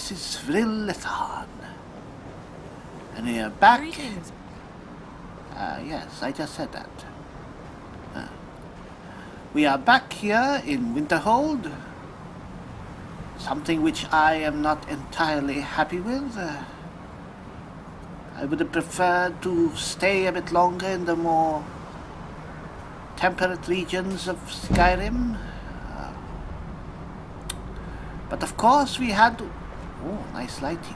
this is Vryll, and we are back. Greetings. Yes, I just said that. We are back here in Winterhold. Something which I am not entirely happy with. I would have preferred to stay a bit longer in the more temperate regions of Skyrim. But of course we had to... Oh, nice lighting.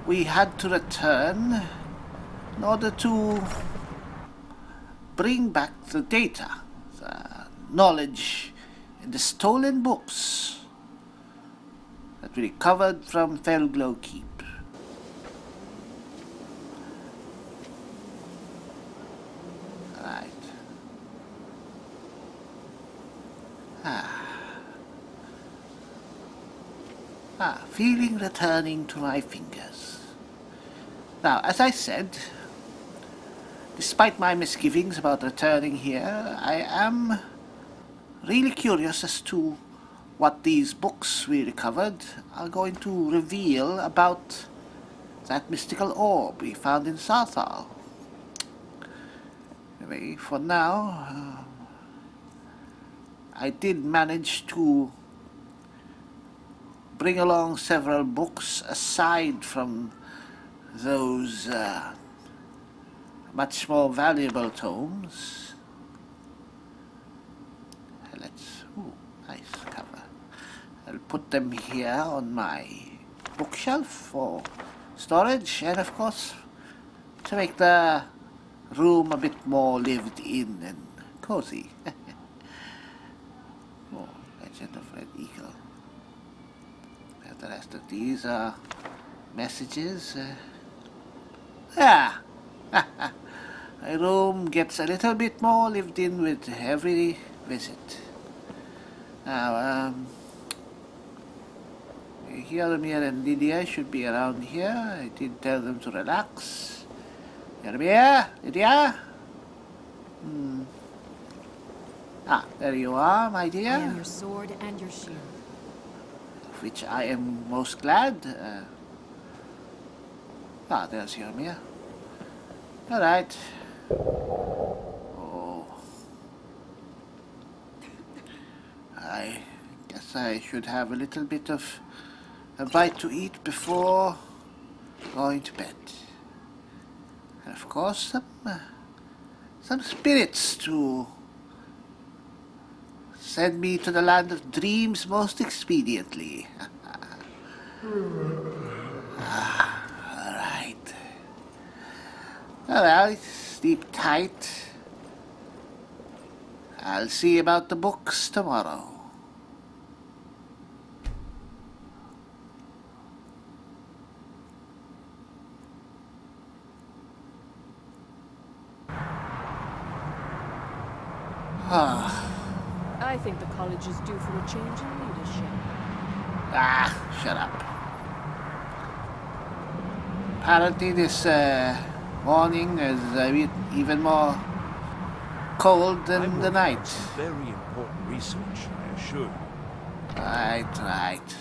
We had to return in order to bring back the data, the knowledge in the stolen books that we recovered from Felglow Keep. Right. Feeling returning to my fingers. Now, as I said, despite my misgivings about returning here, I am really curious as to what these books we recovered are going to reveal about that mystical orb we found in Sarthal. Anyway, for now, I did manage to bring along several books aside from those much more valuable tomes. Ooh, nice cover. I'll put them here on my bookshelf for storage and of course to make the room a bit more lived in and cozy. Oh, Legend of Red Eagle. And the rest of these are messages. My room gets a little bit more lived in with every visit. Now, Hjalmir and Lydia should be around here. I did tell them to relax. Hjalmir, Lydia? There you are, my dear. I am your sword and your shield. Of which I am most glad. There's Hjalmir. All right. Oh. I guess I should have a little bit of a bite to eat before going to bed. And of course, some spirits to send me to the land of dreams most expediently. Well, sleep tight. I'll see about the books tomorrow. I think the college is due for a change in leadership. Shut up. Apparently this morning is even more cold than the night. Very important research, I assure you. Right.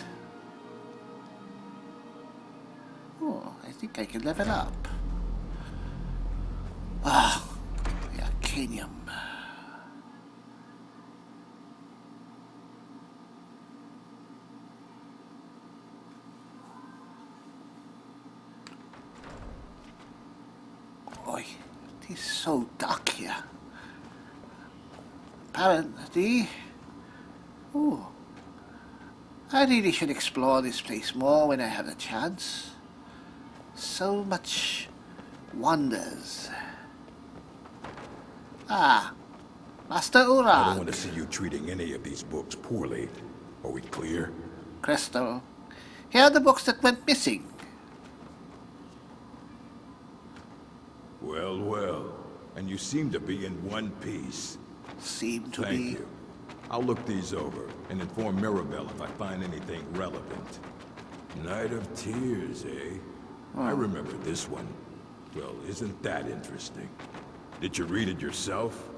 Oh, I think I can level up. The Arcanium. Boy, it is so dark here. Apparently... I really should explore this place more when I have the chance. So much wonders. Master Urag. I don't want to see you treating any of these books poorly. Are we clear? Crystal, here are the books that went missing. Well. And you seem to be in one piece. Seem to be. Thank you. I'll look these over and inform Mirabelle if I find anything relevant. Night of Tears, eh? I remember this one. Well, isn't that interesting? Did you read it yourself?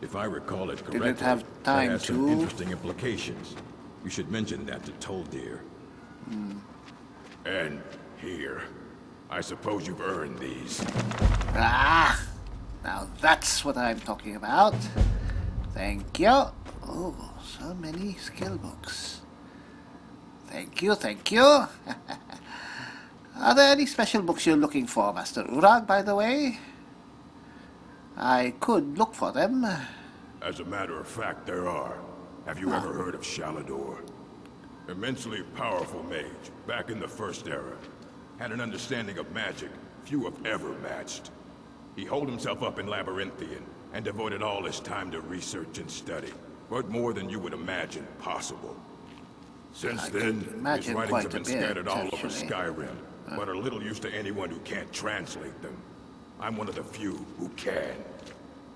If I recall it correctly, Didn't have time that has some to. interesting implications. You should mention that to Toldir. And here. I suppose you've earned these. Ah! Now that's what I'm talking about. Thank you. Oh, so many skill books. Thank you, thank you. Are there any special books you're looking for, Master Urag, by the way? I could look for them. As a matter of fact, there are. Have you ever heard of Shalador? Immensely powerful mage, back in the First Era. Had an understanding of magic few have ever matched. He holed himself up in Labyrinthian and devoted all his time to research and study, but more than you would imagine possible. Since then, his writings have been scattered all over Skyrim, but are little use to anyone who can't translate them. I'm one of the few who can.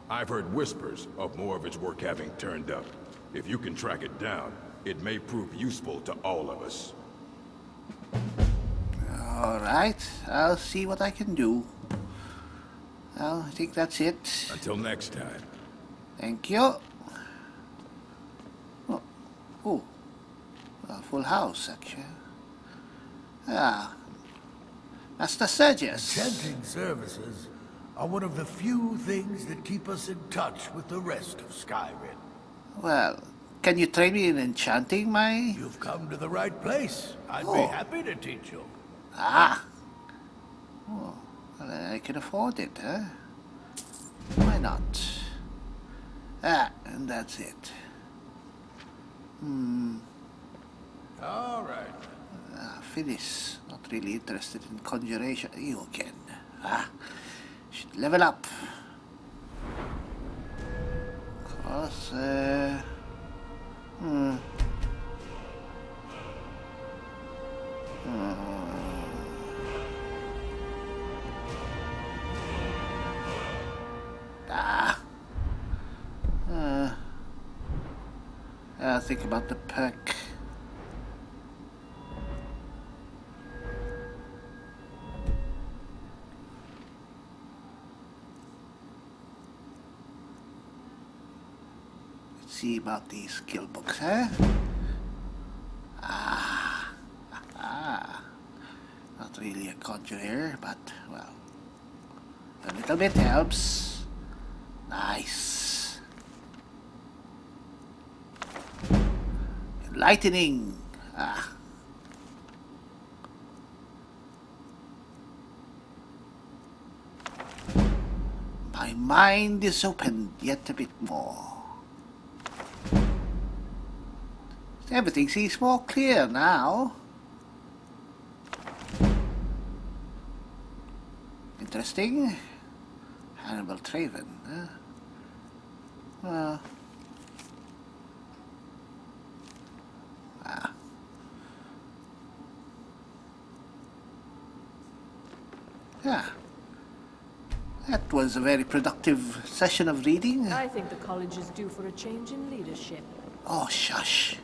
I've heard whispers of more of his work having turned up. If you can track it down, it may prove useful to all of us. Alright, I'll see what I can do. Well, I think that's it. Until next time. Thank you. Oh, a full house, actually. Ah, Master Sergius. Enchanting services are one of the few things that keep us in touch with the rest of Skyrim. Well, can you train me in enchanting, my... You've come to the right place. I'd be happy to teach you. Ah! Oh, well, I can afford it, huh? Why not? Ah, and that's it. All right. Phyllis, not really interested in conjuration. You can. Should level up. Of course, I'll think about the perk. Let's see about these skill books, huh? Not really a conjurer, but, well, a little bit helps. Nice. Enlightening. My mind is opened yet a bit more. Everything seems more clear now. Interesting. Hannibal Traven. Yeah. That was a very productive session of reading. I think the college is due for a change in leadership. Oh, shush.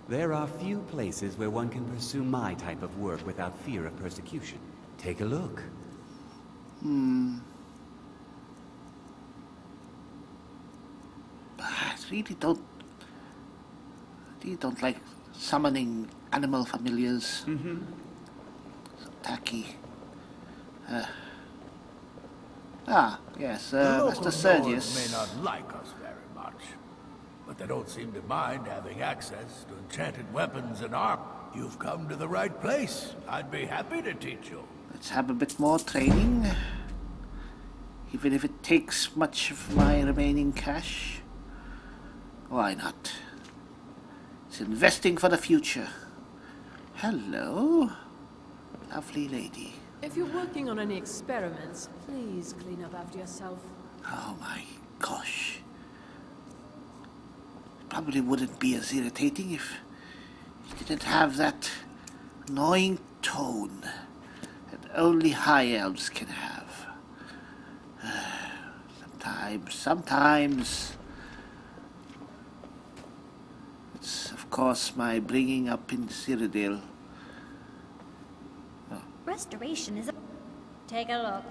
There are few places where one can pursue my type of work without fear of persecution. Take a look. I really don't like summoning animal familiars. So tacky. Yes, The Master local Sergius. may not like us very much, but they don't seem to mind having access to enchanted weapons and armor. You've come to the right place. I'd be happy to teach you. Let's have a bit more training. Even if it takes much of my remaining cash. Why not? It's investing for the future. Hello, lovely lady. If you're working on any experiments, please clean up after yourself. Oh my gosh. Probably wouldn't be as irritating if it didn't have that annoying tone that only high elves can have. Sometimes it's of course my bringing up in Cyrodiil. restoration is a... Take a look.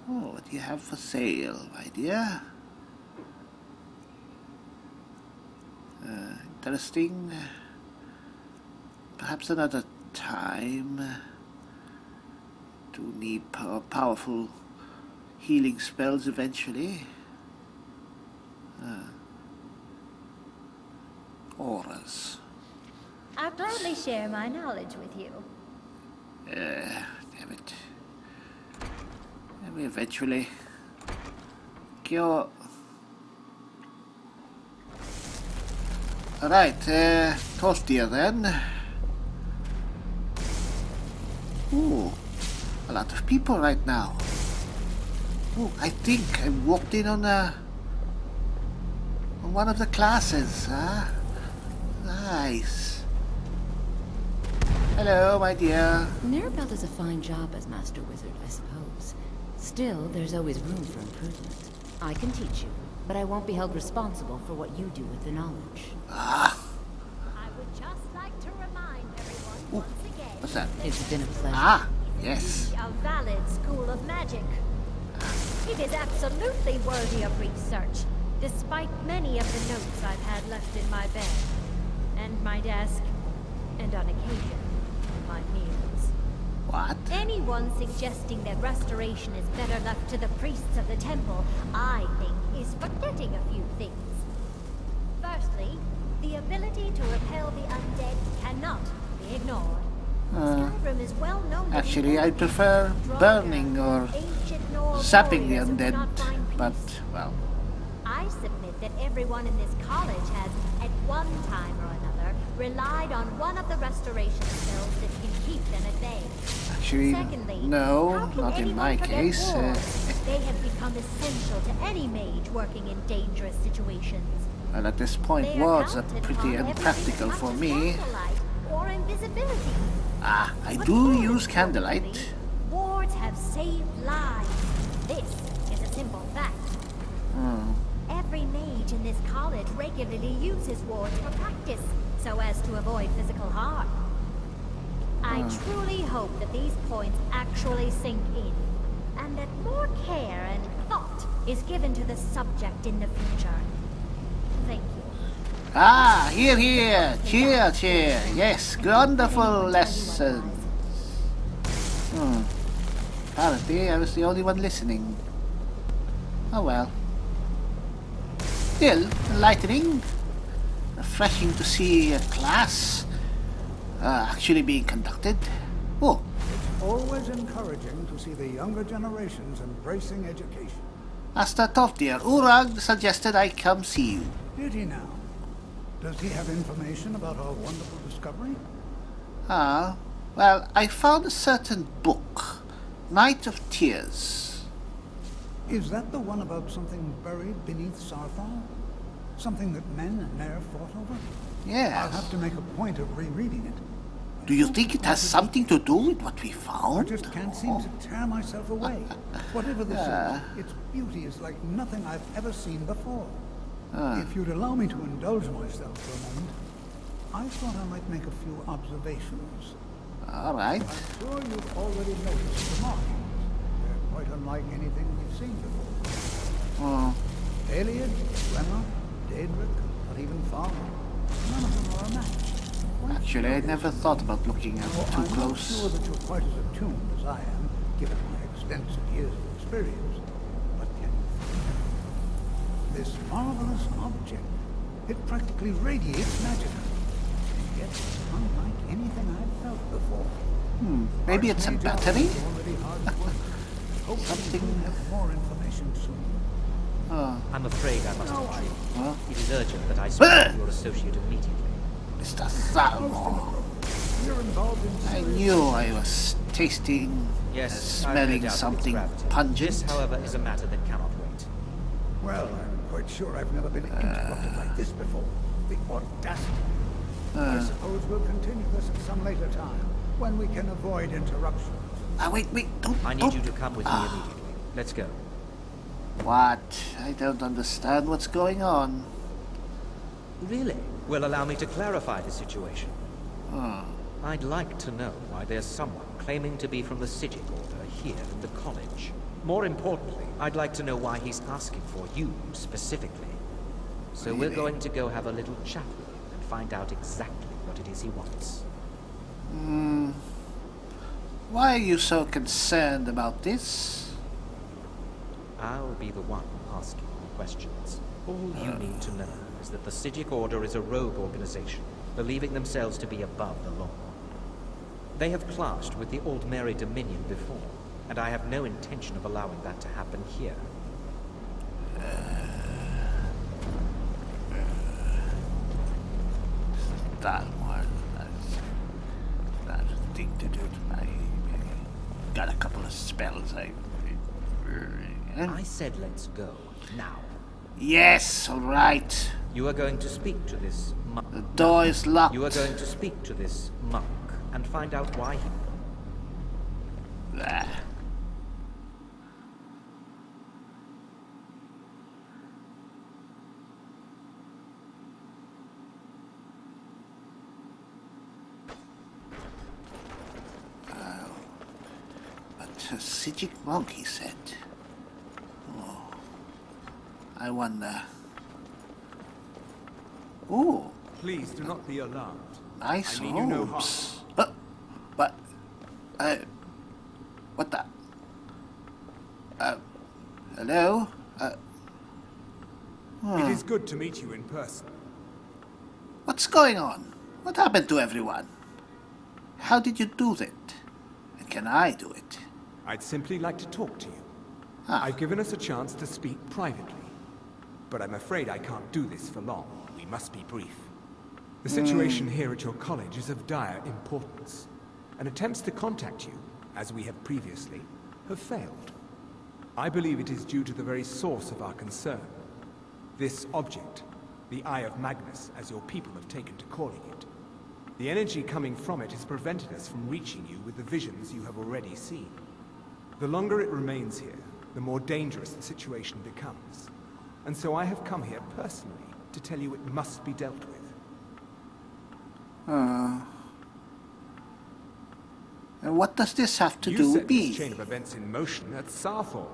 Oh, what do you have for sale, my dear? Interesting. Perhaps another time. Do need powerful healing spells eventually. Auras. I'll gladly share my knowledge with you. Damn it. Maybe eventually. Cure. Alright, Toastia then. Ooh, a lot of people right now. Ooh, I think I walked in on one of the classes, huh? Nice. Hello, my dear. Mirabelle does a fine job as Master Wizard, I suppose. Still, there's always room for improvement. I can teach you, but I won't be held responsible for what you do with the knowledge. Ah. I would just like to remind everyone once again... What's that? It's been a pleasure. Ah, yes. A valid school of magic. It is absolutely worthy of research, despite many of the notes I've had left in my bed, and my desk, and on occasion, my meals. What? Anyone suggesting that restoration is better left to the priests of the temple, I think, is forgetting a few things. Firstly, the ability to repel the undead cannot be ignored. Skyrim is well known to Actually, be I prefer burning or ancient zapping the warriors who undead, cannot find but, peace. well, I submit that everyone in this college has, at one time or another, relied on one of the restoration spells that can keep them at bay. actually, Secondly, no, how can not in anyone my forget case. wars? They have become essential to any mage working in dangerous situations. Well, at this point, They words are counted pretty upon impractical everything for as me. candlelight or invisibility. Ah, I But do more use importantly, candlelight. wards have saved lives. This is a simple fact. Every mage in this college regularly uses wards for practice, so as to avoid physical harm. I truly hope that these points actually sink in, and that more care and thought is given to the subject in the future. Thank you. Ah, here, here. Cheer, cheer. Yes, wonderful lesson. Apparently, I was the only one listening. Oh well. Still, enlightening. Refreshing to see a class actually being conducted. Oh, It's always encouraging to see the younger generations embracing education. Master Toftir, Urag suggested I come see you. Did he now? Does he have information about our wonderful discovery? Ah, well, I found a certain book, Night of Tears. Is that the one about something buried beneath Sarthal? Something that men and Nair fought over? Yes. I'll have to make a point of rereading it. Do you think it has something to do with what we I found? just can't seem to tear myself away. Whatever this is, its beauty is like nothing I've ever seen before. If you'd allow me to indulge myself for a moment, I thought I might make a few observations. All right. I'm sure you've already noticed the markings. They're quite unlike anything we've seen before. Oh, Aliad, Rema, Daedric, or even Farmer. None of them are a match. Quite actually, I never thought about looking at it too I'm not close. sure that you're quite as attuned as I am, given my extensive years of experience. But can you feel it? This marvelous object, it practically radiates magic. And yet it's unlike anything I've felt before. Maybe it's a Archmage battery? Al's already hard at work. Hopefully Something- we'll have more information soon. Oh, I'm afraid I must retreat. well, It is urgent that I speak to your associate immediately. Mr. Salmo. You're involved in I serious... knew I was tasting, Yes, I've no smelling doubt of its something gravity. pungent. This, however, is a matter that cannot wait. Well, I'm quite sure I've never been interrupted like this before. The audacity. I suppose we'll continue this at some later time, when we can avoid interruptions. Ah, wait, don't. I need don't. you to come with me immediately. Let's go. What? I don't understand what's going on. Really? Well, allow me to clarify the situation. I'd like to know why there's someone claiming to be from the Psijic Order here in the college. More importantly, I'd like to know why he's asking for you specifically. So we're going to go have a little chat with him and find out exactly what it is he wants. Why are you so concerned about this? I'll be the one asking the questions. All you need to know is that the Psijic Order is a rogue organization, believing themselves to be above the law. They have clashed with the Old Mary Dominion before, and I have no intention of allowing that to happen here. That one, that's a thing to do. I got a couple of spells. I said let's go, now. Yes, all right. You are going to speak to this monk. The door is locked. You are going to speak to this monk and find out why he... Blah. A Psijic monk, he said. Oh, I wonder. Oh, Please do not be alarmed. nice I mean you no robes. But, what the? Hello? It is good to meet you in person. What's going on? What happened to everyone? How did you do that? And can I do it? I'd simply like to talk to you. Ah. I've given us a chance to speak privately. But I'm afraid I can't do this for long. We must be brief. The situation here at your college is of dire importance. And attempts to contact you, as we have previously, have failed. I believe it is due to the very source of our concern. This object, the Eye of Magnus, as your people have taken to calling it. The energy coming from it has prevented us from reaching you with the visions you have already seen. The longer it remains here, the more dangerous the situation becomes. And so I have come here personally to tell you it must be dealt with. And what does this have to You do set with me? this chain of events in motion at Sarthor.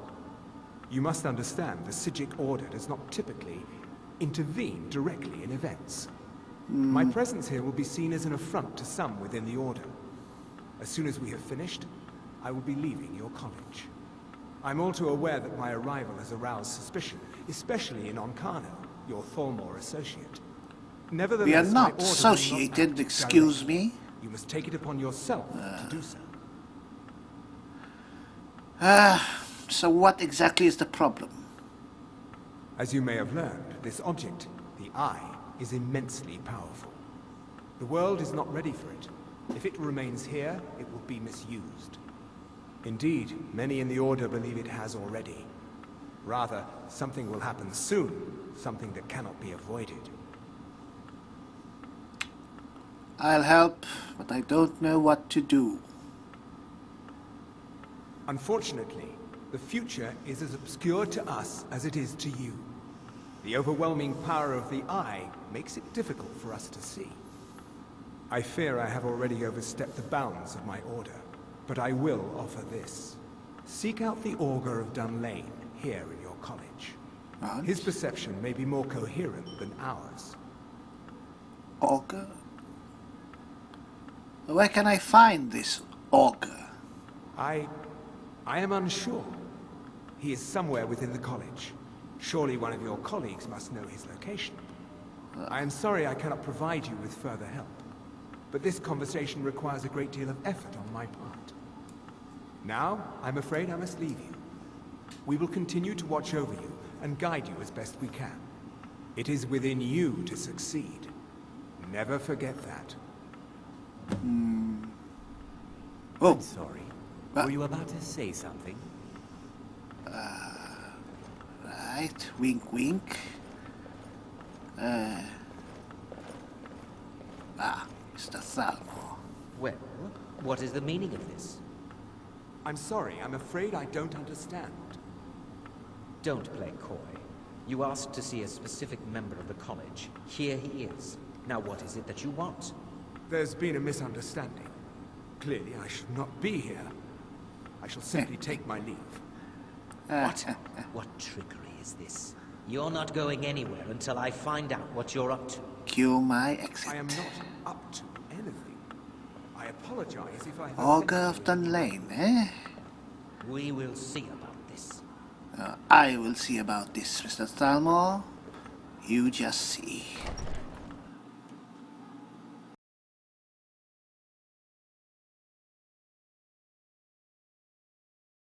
You must understand the Psijic Order does not typically intervene directly in events. My presence here will be seen as an affront to some within the Order. As soon as we have finished, I will be leaving your college. I'm all too aware that my arrival has aroused suspicion, especially in Onkano, your Thalmor associate. Nevertheless, We are my not order will associated, act excuse directly. me. You must take it upon yourself to do so. So what exactly is the problem? As you may have learned, this object, the Eye, is immensely powerful. The world is not ready for it. If it remains here, it will be misused. Indeed, many in the Order believe it has already. Rather, something will happen soon, something that cannot be avoided. I'll help, but I don't know what to do. Unfortunately, the future is as obscure to us as it is to you. The overwhelming power of the Eye makes it difficult for us to see. I fear I have already overstepped the bounds of my order, but I will offer this. Seek out the Augur of Dunlane here in your college. Right. His perception may be more coherent than ours. Augur? Where can I find this Augur? I am unsure. He is somewhere within the college. Surely one of your colleagues must know his location. I am sorry I cannot provide you with further help, but this conversation requires a great deal of effort on my part. Now, I'm afraid I must leave you. We will continue to watch over you and guide you as best we can. It is within you to succeed. Never forget that. Oh, I'm sorry. Were you about to say something? right. Wink, wink. Mr. Thalmor. Well, what is the meaning of this? I'm sorry, I'm afraid I don't understand. Don't play coy. You asked to see a specific member of the college. Here he is. Now what is it that you want? There's been a misunderstanding. Clearly, I should not be here. I shall simply take my leave. What trickery is this? You're not going anywhere until I find out what you're up to. Cue my exit. I am not up to anything. I apologize if I have Augur of offended you. Dunlane, eh? We will see about this. I will see about this, Mr. Thalmor. You just see.